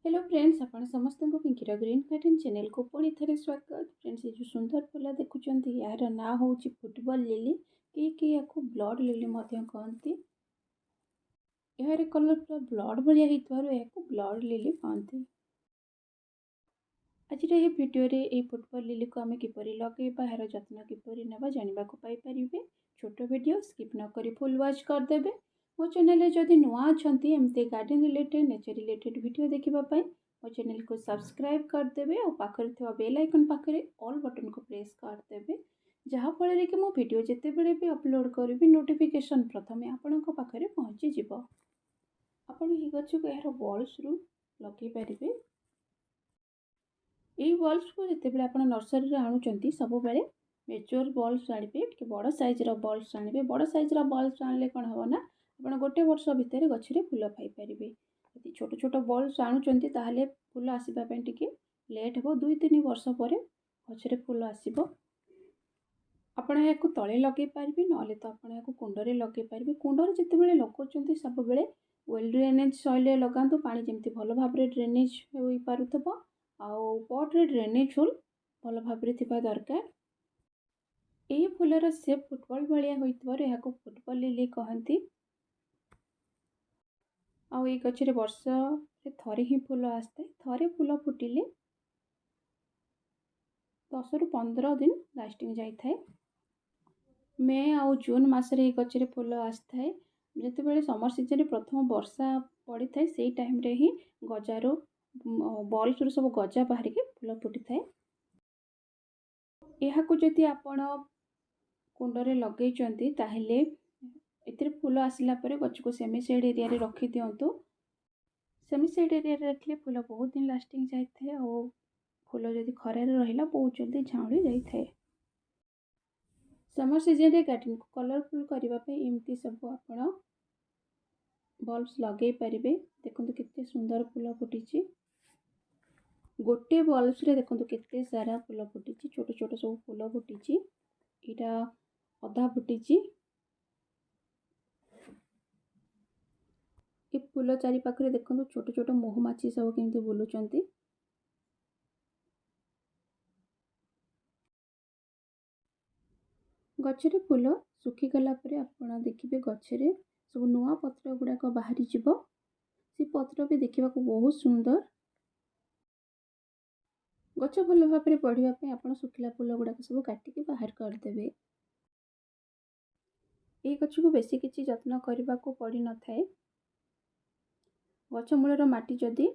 Hello friends, आपण समस्त को पिंकीर ग्रीन गार्डन चैनल को पुणी थे स्वागत। फ्रेंड्स, ये जो सुंदर फूल देखुं यार ना हूँ फुटबॉल लिली कि या ब्लड लिली कहती। यार कलर पूरा ब्लड भाया ब्लड लिली कहती। आज ये वीडियो रे ये फुटबॉल लिली को आम किपर लगेगा यार जत्न किपर ना जानवा पारे। छोट वीडियो स्किप न करी फुल वॉच करदे। मो चैनल जदि नुआ अच्छा एमती garden related nature related video देखापी मो चैनल को सब्सक्राइब करदे और पाखर थोड़ा बेल आइकन पाखे ऑल बटन को प्रेस करदे जहाँफल कि मो वीडियो जिते बड़े भी अपलोड करी नोटिफिकेशन प्रथम आपण पाखे पहुँची जीव। आपण ये गच को यार बल्स रु लगे पारे। ये बल्स को जिते आप नर्सरी आणुंट सब बेले मेच्योर बल्स आने कि बड़ साइज्र बल्स आने। बड़ साइज्र बल्स आने कौन हम ना आप गोटे वर्ष भितर गचरे फूल पाइपर। यदि छोट छोट बल्स आणुंट ताहले फूल आसवाई टी लेट हे 2-3 वर्ष पर गचरे फूल आसो। आपण या तले लगे पारे ना तो आप कुंडे लगे पारे। कुंडे जिते बड़े लगाउं सब बेले वेल ड्रेनेज सॉइल लगातु पानी जमी भल भाव ड्रेनेज हो पारुथबो आउ पॉट ड्रेनेज होल भल भाव दरकार। यही फूलर सेप फुटबॉल भाया होइतबार फुटबॉल लिली कहती। आउ ये गचरे वर्ष थरे ही फूल आसता। थरे फूल फुटिले 10 रु 15 दिन लास्टिंग जाए। मे आउ जून मसरे गचरे फूल आसता। जिते बड़े समर सीजन प्रथम वर्षा पड़ी था से टाइम रे ही गजार बल्स सब गजा बाहर के फूल फुटी थाए। यह जदि आपण कुंडे लगे ताहले एतिर फूल आसला परे गच को सेमी सेड एरिया रे रखी दिंतु। सेमी सेड एरिया रे रखले फूल बहुत दिन लास्टिंग जाए और फूल जदि खरार रहा बहुत जल्दी झाउली जाए। समर सीजन रे गार्डन को कलरफुल करने एमती सब आप बल्ब्स लगे पारे। देखो केते सुंदर फूल फुटी। गोटे बल्ब्स रे देखो केते सारा फूल फुटी। छोट छोट सब फूल फुटी। यहाँ अधा फुटी। ये फूल चारि पाखरे देखो छोट छोट महुमाछी सब केमती बुलुचंती। गचरे फूल सुखी गला परे आपण देखिबे गचरे सब नुआ पत्र गुड़ाक बाहरी जीव। से पत्र भी देखा बहुत सुंदर। गच भल भाव में बढ़ापी आप सुखिला फूल गुड़ाक सब काटिकी बाहर करदे। ये गच को बेसी किसी जत्न करने को पड़ न थाए। गच मूलर माटी जदि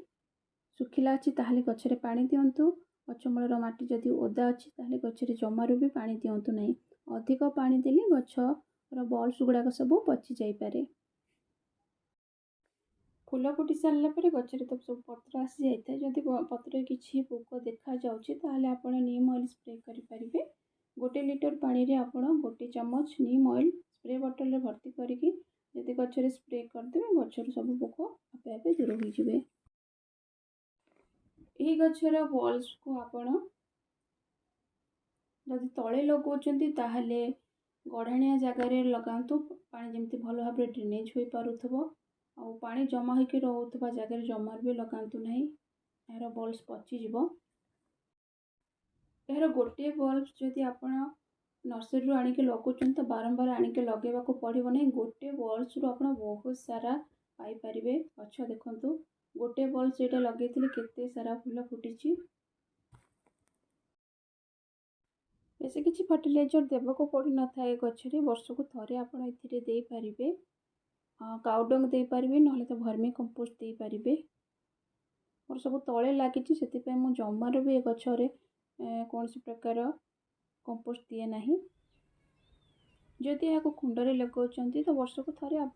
सुखिला अच्छी ताहले गचरे पानी दिंतु। गच मूलर माटी जदि ओदा अच्छी ताहले गचरे जमारू भी पानी दिंतु नहीं। अधिक पानी देले गचर बल्स गुड़ाक सब पची जापे। फूल फुटी सारा गचरे तो सब पत्र आसी जाए। जदि पत्र किसी पोक देखा जाए आप नीम ऑयल स्प्रे करें। 1 लीटर पानी रे आप 1 चम्मच नीम ऑयल स्प्रे बोतल रे भर्ती करके जदि गचरे स्प्रे करदे गचर सब पोक आपे आपे दूर हो जाए। यही गचर बल्स को आपण जदि तले लगाउछंती ताहले गढ़ाणिया जगार लगातु। पानी जमी भल भाव ड्रेनेज हो पारुथबो आउ पानी जमा होकर रोथबा जगह जमार भी लगातु नहीं। यार बल्ब्स पचिज। यार गोटे बल्ब जदि आप नर्सरी आणिक लगाउछंती तो बारंबार आणिक लगेवा को पड़ो नहीं। गोटे बल्ब्स रु आप बहुत सारा पाइपर गछ। देखु गोटे बल्ब ये लगे केते सारा फूल फुटी। बेसी किसी फर्टिलाइजर देवाक पड़ न था गचरे वर्ष को थरे आप दे पारे। काउडंग दे पारे ना तो भर्मी कंपोस्ट दे पारे। मोर सब तले लगी से जमार भी गचरे कौन सी प्रकार कंपोस्ट दिए ना। जदि यहाँ कुंडे लगाउछंती तो वर्ष को थरे आप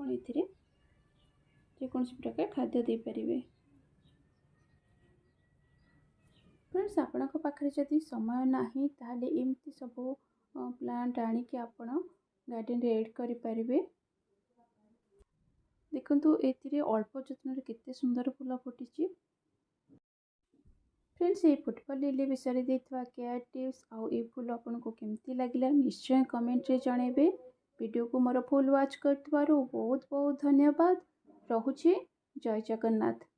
जेकोसी प्रकार खाद्य दे पारे। फ्रेंड्स, आपण पाखे जदि समय नाही ताहले एमती सब प्लांट आनिक आप गार्डन रे एड करें। देखु ये अल्प जत्न केते सुंदर फूल फुटी। फ्रेंड्स, ये फुटबॉल लिली विषय देता केयर टिप्स आउ ये फूल आपको केमती लगिला निश्चय कमेंट रे जणेबे। वीडियो को मोर फुल वॉच करथिबारु बहुत बहुत धन्यवाद। रहुछि। जय जगन्नाथ।